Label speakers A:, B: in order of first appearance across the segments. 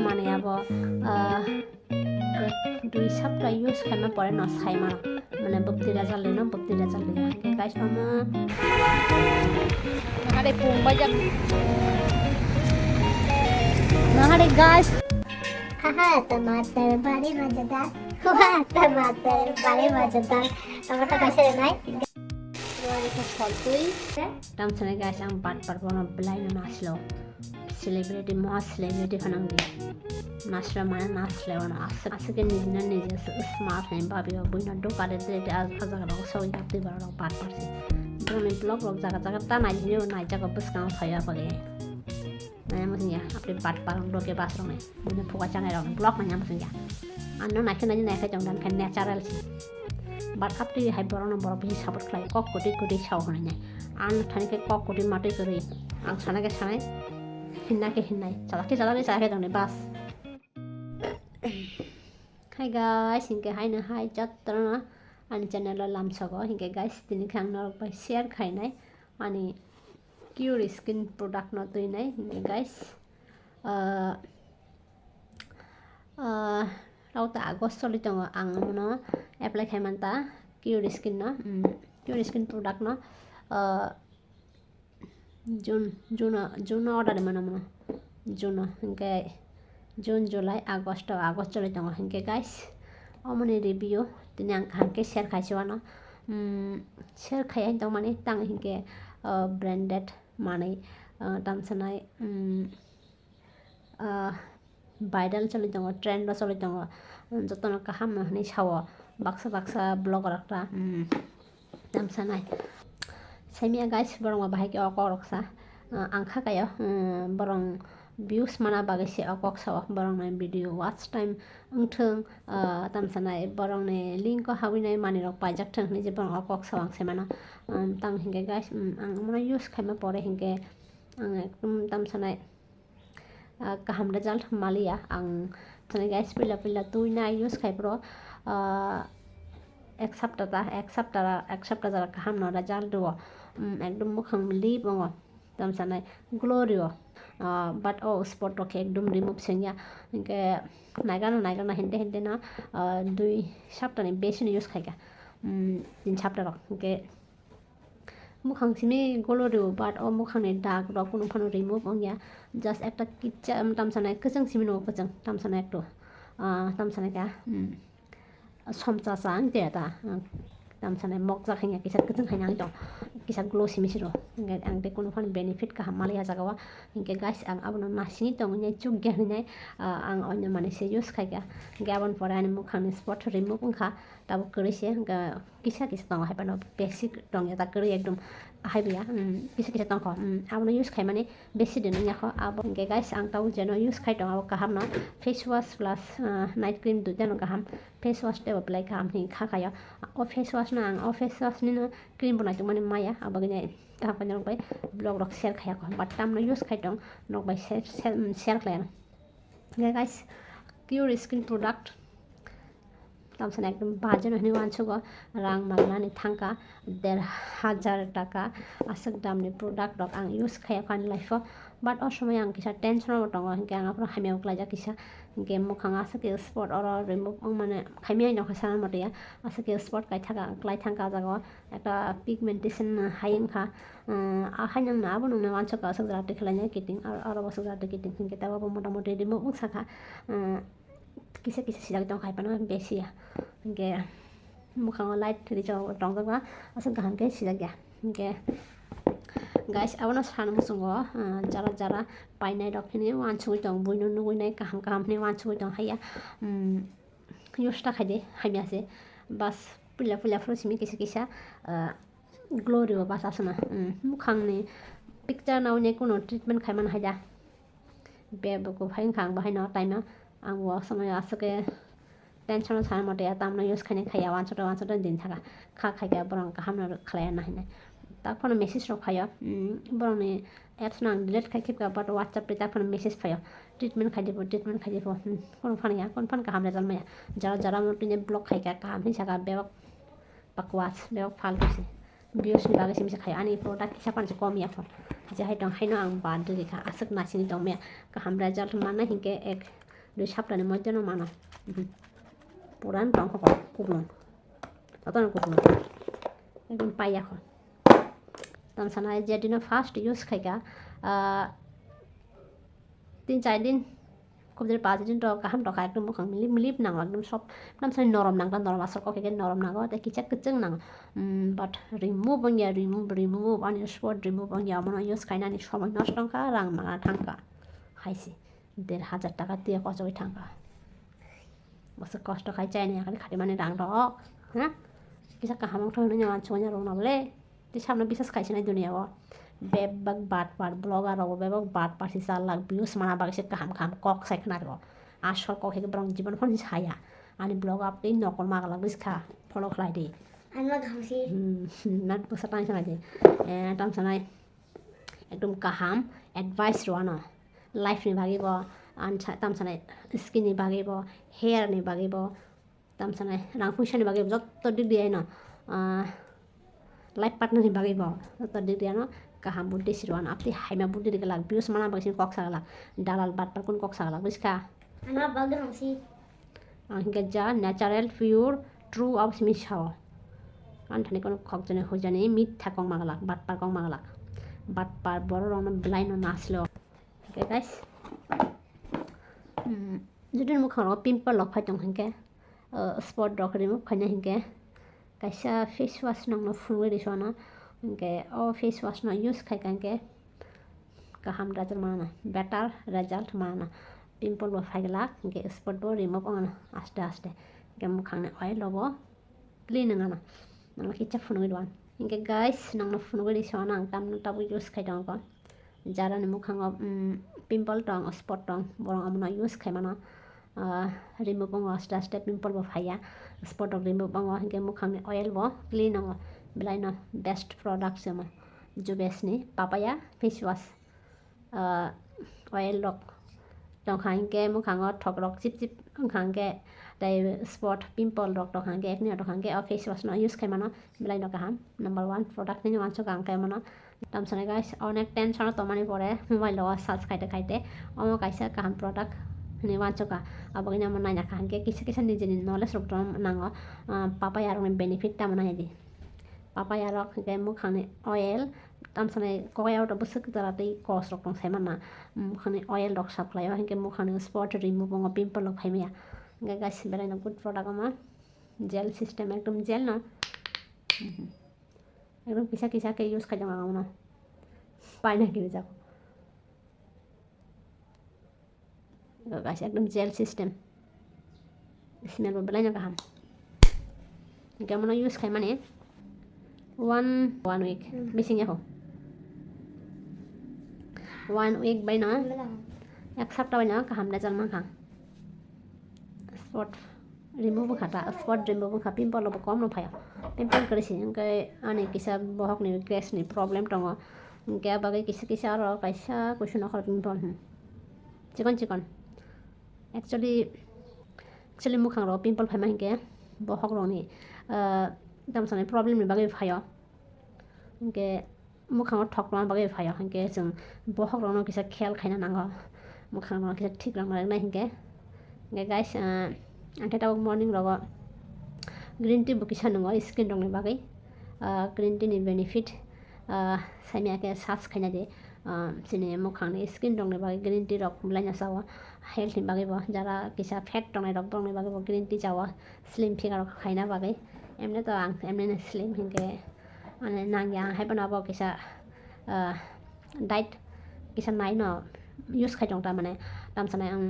A: মানে अब 2 सप्ताह यूज खाइमा परे नसाइमा মানে বক্তিরা জ্বালে না বক্তিরা জ্বালে ওকে গাইস আমা নাহারে পুম্বাজা নাহারে গাইস
B: haha tomater bari mজাদার wah tomater bari mজাদার tomato kaise nai
A: itu saltui tamsane guys ang pat bono belai na maslo celebrity mas celebrity phanangdi nasra mana nasle ona asake nijna nije smart hai babi boina do kare dete ajaga ro soi yapte baro pat parsi doni vlog jaga jaga ta nai ni nai jaga buskang khaya page naya musia apne pat parang do ke basro nai boina phuka changai ro vlog nanya musia anno naikhe nai khai jong dan khan natural si but apni hai borono boro bisi support khlai kok koti chau hone nai an thani ke kok koti mate kori ang sana ke sanai hinna ke hinnai chalake chalake dong ne bas Hi guys, hingke hai na hai jatra ani channel la lamsago hingke guys tini khang nor by share khai nai ani Pure Skin product no tui nai hingke guys rauta August soli tongo ang no apply khai manta Pure Skin no Pure Skin product no June order mana June hingke June, July, August choli tongo hingke guys omoni review tini ang hangke share khaichiwano share khai tong mani tang hingke branded mani tamsanai viral choli tongo trend choli tongo jotono kaham hani sawo baksa blogger ekta tamsanai saimia guys borong bahai ke okok roksa angkha kayo borong views mana bagai se okok sawo borong nai video watch time ungthung tamsanai borong ne link ko hawinai mani rok paijak thang ni je borong okok sawang se mana tang hingke guys ang mana use khaima pore hingke ang ekdom tamsanai kaham result malia ang tani guys pila tui na use khai pro এক সপ্তাহ jara kaham no result do ekdom mukhang li bongo tamsanai glorio but spot rok ekdom remove sengya hingke naigana hente na 2 সপ্তাহ ni beshi ni use khaiga 3 সপ্তাহ rok hingke mukhang simi glorio but mukhang ni dag rok kono phano remove ongya just ekta kicha tamsanai kachang simi no kachang tamsanai ekto tamsanai ka somcha sang de ta tamsanai mokja khanya kisa kachang khanya dong kisa glow simi siro ang te kono phan benefit ka hamali jagawa hingke guys ang abono masini tong nyai chuk gya nai ang onyo mane se use khaiga gabon pore ani mukhang ni spot remove ongkha tabo kori se kisa tong hai pano basic tong ya ta kori ekdom hai biya kisa tong ko abono use khai mane besi den nya ko abo hingke guys ang tau jeno use khai tong abo kaham na face wash plus night cream du jeno kaham face wash te apply kaham hi kha khaya o face wash na ang o face wash ni no cream bonai tung mane maya abo gene ta panjang bai blog rok share khaya ko but tam no use khai tong nok bai share khlaya na guys Pure Skin product tamsan ekdom baje no ni wanchugo rang magnani thangka 1500 টাকা asuk damni product rok ang use khaya kan life but o সময় ang kisa tension ro tongo hingke ang apro hamia klaja kisa hingke mukhang asake spot oro remove mane khamia no khasana mote ya asake spot kai thaka klai thangka jago ekta pigmentation hayen kha ahanyang na abono na wanchugo asuk jate khlanya kiting aro basuk jate kiting hingke tabo motamoti remove saka kisa sida tong khai pano besi ya hingke mukhang light ri jaw tong jaga asuk gaham ke sida ya hingke guys abono san musungo jara painai rok ni wansui tong buino nuinai kaham ni wansui tong haya yusta khade hamya se bas pula frosimi kisa glorio bas asana mukhang ni picture naw ne kono treatment khaiman haida bebo ko phain khang bahai na time na ang wo samay asake tension san mote ya tamna use khane khaya wanchota din thaka khaiga borong kaham na khlaya na hine ta phone message ro khaya borong ni apps na delete khai khip ka but whatsapp ta phone message phayo treatment khai dibo kon phone ya kon phone kaham result maya jara mo tine block khai ka kaham ni saka bewak pakwas bewak faltu se views ni bagai simi khai ani product kisa pan se kom ya phone je hai tong haino ang ban de kha asuk na sini tong me kaham result mana hingke ek 2 সপ্তাহের মধ্যে মানা পুরান রং কুবলন অত কুবলন একদম পাই এখন তামসানা যেদিনও first use খাইকা 3-4 দিন খুব জোরে 5 দিন তো কাহাম টকা একদম মুখাং মিলিপ নাঙো একদম সব একদম সাই নরম নাংলা নরম আসল ককে নরম নাঙো তে কিচা কিচং নাঙ বাট রিমুভ অংয়া remove on your spot remove অংয়া মনে ইউজ খাইনানি সময় নষ্ট টাকা রাং মাঙা থাঙ্কা খাইছি 1,500 টাকা দিয়ে কচই থাঙ্কা বসে কষ্ট খাই চাই না খালি খাটি মানে রাং রক হ্যাঁ কিসা কাহামং থই নুnya মানসুnya রং নাবলে ti সামনে বিশ্বাস খাইছে না দুনিয়াও bebak bat blogger ro bebak bat pasi salak views mana bagi se kaham kok seknar ro asol kok ke brong jibon phon saya ani blog update nokol magalak bis kha follow khlai de
B: আমরা ঘামছি
A: nat pusa tan sana de tam sanai ekdom kaham advice ro na life ni bagibo an tam sanai skin ni bagibo hair ni bagibo tam sanai rang puisa ni bagibo jotto dik diai na life partner ni bagibo jotto dik diai na kaham budde sirwan apti haima budde dik lag views mana bagi kok sagalak dalal bat par kun kok sagalak bis kha
B: আমরা bug ঘামছি
A: hingga ja natural pure true of mishaw anthani kono khokjane hojane mitha kong magalak bat par boro rong blind on aslo okay guys judin mukhang pimple lok phaitung hingke spot dok remove khanya hingke kaisa face wash nang no fuwe disona hingke o face wash no use khai kanke kaham result mana better result mana pimple bo phaigala hingke spot bo remove on aste aste hingke mukhang ne oil lobo clean ngana nang kicha phunoi don hingke guys nang no phunoi disona ang tam no tabu use khai dong ko jara ne mukhang pimple tong spot tong borong amna use khai mana remove on aste aste pimple bo phaya spot of remove on hingke mukhang ne oil bo clean on belai no best product sema jo best ni papaya face wash oil lok tong hangke mukhang thok rok chip chip hangke dai spot pimple rok tong hangke ekni tong hangke face wash no use khai mana belai no kaham number 1 product ni wancho kang kai mana tam sane guys onek tension to mani pore mobile lo search খাইতে omo kaisa kaham product ni wancho ka abagina mo nanya hangke kisa nije ni knowledge rok to nango papaya rok ni benefit ta mana di papaya rok hingke mukhang ni oil tam sane kokaya to busuk tarate kos rok tong sai mana mukhang ni oil rok supply hingke mukhang ni spot remove on pimple rok phaimia hingke guys belai no good product ama gel system ekdom gel na একদম কিসা কে use খাই যাও না পাই না কিনে যাও guys একদম jail system smell বেলাই না কাহাম কেমন ইউজ খাই মানে 1 week missing ho 1 week bai na এক সপ্তাহ bai na kaham na jalma khang spot remove khata spot remove kha pimple lo kom no phaya pimple krisi angkai ani kisa bohok ni gas ni problem tongo angkai bagai kisa ro kaisa kushun khar pimple chikon actually mukhang ro pimple phai mangke bohok ro ni dam sane problem ni bagai phaya angke mukhang thok ma bagai phaya angke jeng bohok ro no kisa khel khaina nango mukhang ro kisa thik rang na hingke guys ante ta morning rogo green tea bukisa nungo skin rong ni bagai green tea ni benefit saimia ke sas khaina de sini mukhang ni skin rong ni bagai green tea rok blanya sawa health ni bagai bo jara kisa fat rong ni rok ni bagai bo green tea jawa slim figure rok khaina bagai emne to ang emne slim hingke ane nangya haibana bo kisa diet kisa nai no use khai jong ta mane tam sanai ang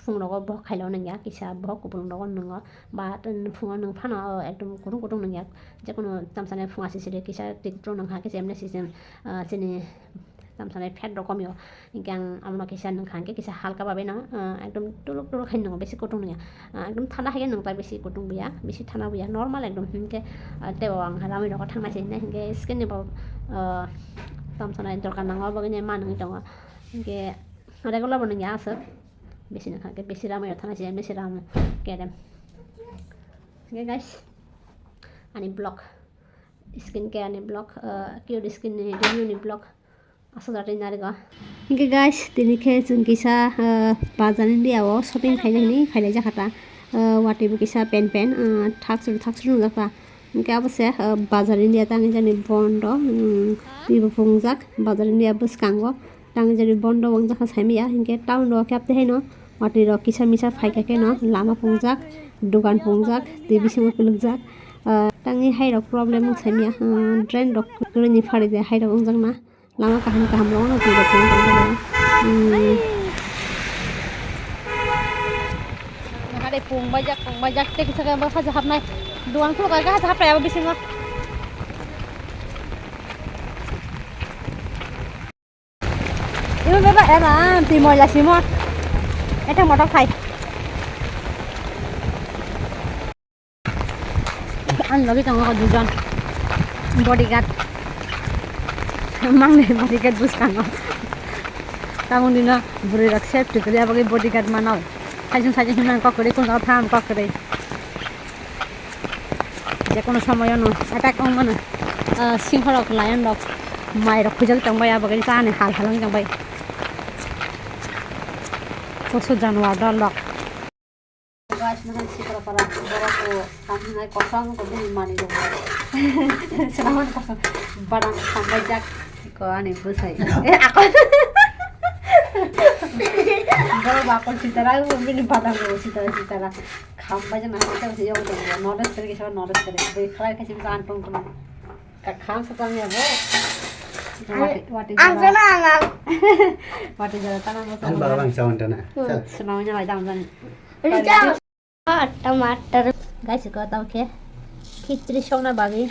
A: phung rogo bo khailo nangya kisa bo kupung rogo nungo ba phung nung phana ekdom kutung nangya jekono tam sanai phung asi sire kisa tikro nang ha kisa emne system sini tam sanai fat rokomyo ingkang amno kisa nang khangke kisa halka babe na ekdom tuluk khain nang besi kutung nangya ekdom thanda hagen nang ta besi kutung biya besi thana biya normal ekdom hingke tebo ang rami rogo thangna sei na hingke skin ni bo tam sanai dorkar nang bagine manung tongo hingke regular bo nangya asap besi na khangke besi rami thana sei emne siram kedem okay guys ani block skin care ni block cute skin ni review ni block Asa jati nari ga. Hingke guys tini ke jung kisa bazar ni dia o shopping khainai jakata wati bu kisa pen thak jaka hingke abose bazar ni dia tangi jani bondo ibu pungjak bazar ni dia buskango tangi jani bondo wang jaka saimia hingke town ro kyapte haino wati ro kisa misa phaika ke no lama pungjak dogan pungjak tv singo pulugjak tangi hai rok problem saimia drain rok kurni phari de hai rok ongjak na lama kaham ro no tiro pung hade pung bajak te kisa ka ba khaja hapnai duan kho ka khaja haprai aba bisingo ibu beba era timor la simor eta motor khai an logi tang ko dujon bodyguard mang ne bodyguard buskango tamong dina buri rak safety kali abagi bodyguard manau sajung hinan kokore kun ka tham kokore je kono সময় no attack on mana সিংহ rock lion rock my rock খুজল তংবাই abagi চানে হাল হালং তংবাই পশু জানোয়ার দল লক গাছ না সিকরা পারা বড় তো কামনাই কসং ko bumi mani do selamat kosong barang sampai jak ko ani busai ako kalau bakal citara ini badang lo citara khamba jana hata se yo do notice करके सब notice करे भाई खड़ा कैसे भी कान टोंग का खान से कम है वो वाटी जरा तना मत
C: बाबा साउंड ना
A: सुनाओ लाई दाम जाने
B: टमाटर
A: गाइस को ताऊ के खिचड़ी संना बागी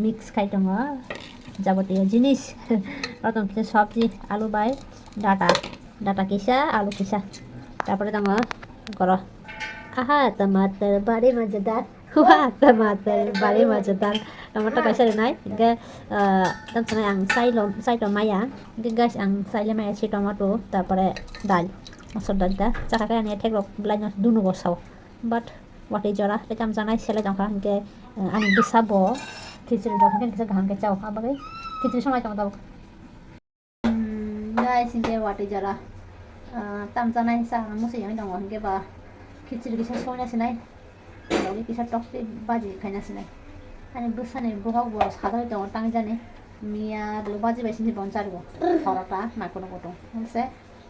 A: मिक्स खाइटङ যাবতীয় জিনিস প্রথম কিছু সবজি আলু বাই ডাটা কিসা আলু কিসা তারপরে তং করো আহা টমাটার বাড়ি মজাদার হুয়া টমাটার বাড়ি মজাদার টমাটো কাইসা নাই গে তারপরে আং সাইলো মায়া গে গাছ আং সাইলে মায়া সি টমেটো তারপরে ডাল মসুর ডালটা চাকা নিয়ে ঠেকলো ব্লাইন দুনো বসাও বাট ওয়াটি জরা লেকাম জানাই সেলে জংখা গে আনি বিসাবো খিচুড়ি যখন কিছু ঘাম কে চাও আবাগে খিচুড়ি সময় কেমন দাও guys ini wati jara tam janai sa musi yang dong hingke ba খিচুড়ি kisa sonya sinai logi kisa tokti baji khaina sinai ani busane bohok bo sadai dong tang jane mia lo baji baisini bonchar go horata na kono koto se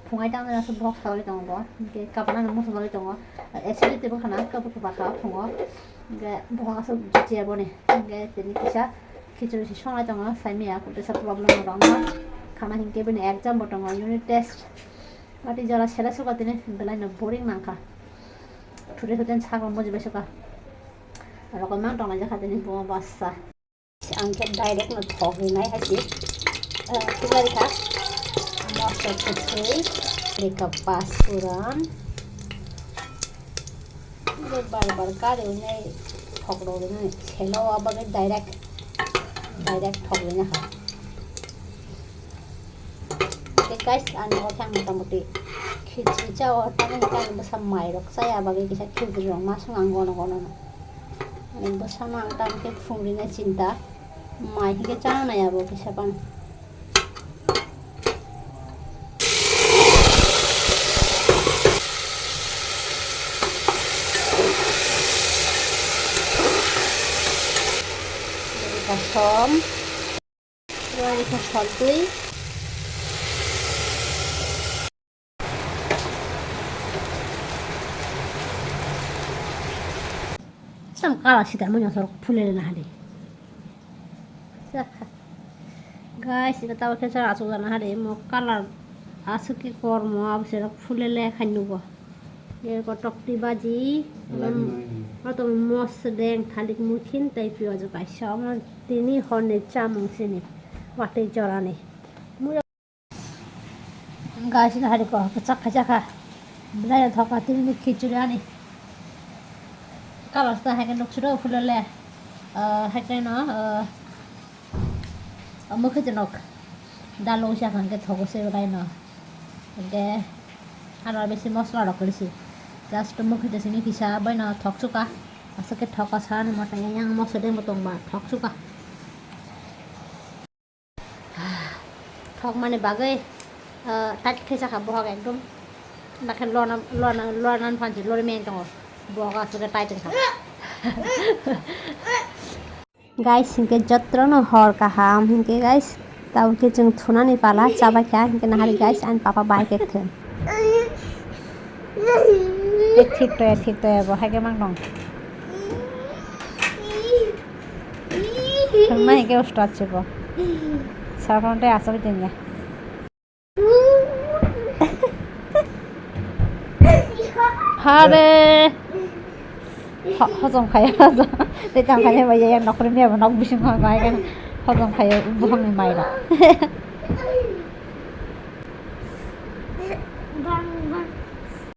A: phungai tang na su bohok sadai dong bo hingke kapana no musu sadai dong actually tebo khana kapu ka bakha phungo hingke bohok su jiya bone hingke tini kisa খিচুড়ি সময় দङ সাইমিয়া কোতে সব problem দङ খানা হিংকে বনে exam বটङ unit test বাটি জরা সেলা সুকাতিনে বেলাই ন boring নাখা থুরে থুতেন ছাগল মজি বেসকা রকম মান দङ জাখাতিনে বো বাসা আংকে ডাইরেক্ট ন থগি নাই হাসি তুলারি খা মশলা কুচি রেকা পাসপুরান বারবার কারে নাই ফকড়ো না ছেলো আবাগে ডাইরেক্ট ঠগলে না হয় guys ano ko thang motamuti খিচুড়ি চাও তানে কাই বসা মাই রক চাই আবাগে কিসা খিচুড়ি রং মাসং আঙ্গন গনো না আমি বসা না তামকে ফুংরি না চিন্তা মাই হিকে চাও না আবো কিসা পান Som rồi thật sọt tươi sam kala sita mo nyosor phulele na hade guys এটা তাও খেছা আছো জানা হরে মো কালার আছে কি কর্ম আবছে ফুলেলে খাইনুব এর টকটি বাজি তো মস দেং থালিক মুখিন তাই পিওজ কাইসা আমার তিনি হনে চামংসিনি ওয়াটে জরানে গাছ না হরে কহ চাখা বিলাই ধকা তিনি খিচুড়ি আনি কালারটা হ্যাঁ নকশিরো ফুলেলে হ্যাঁ না মুখে জনক ডালো সাখানকে থগসে বেলাই না এতে আর বেশি মশলা রকরেছি জাস্ট মুখে দেশিনি কিসা বাই না থকচুকা আসকে ঠকা সান মটা yang মশলা মতো বা থকচুকা hok mane bagai tat khesa kha bohok ekdom nakhen lonan phanchi lori men tongo bohok asure tight kha guys hinke jotrono hor kaham hinke guys tau ke jeng thunani pala chaba kha hinke nahari guys and papa bike ekhen ঠিক তো এব হাকে মাং দং সময় হিকে উষ্ট আছে ব সারফনতে আসবে দিন যা হারে হজম খায় তেতাম খায় বাইয়া নকরে নিয়ে নক বিসং হয় গায় হজম খায় বুহাং মাইরা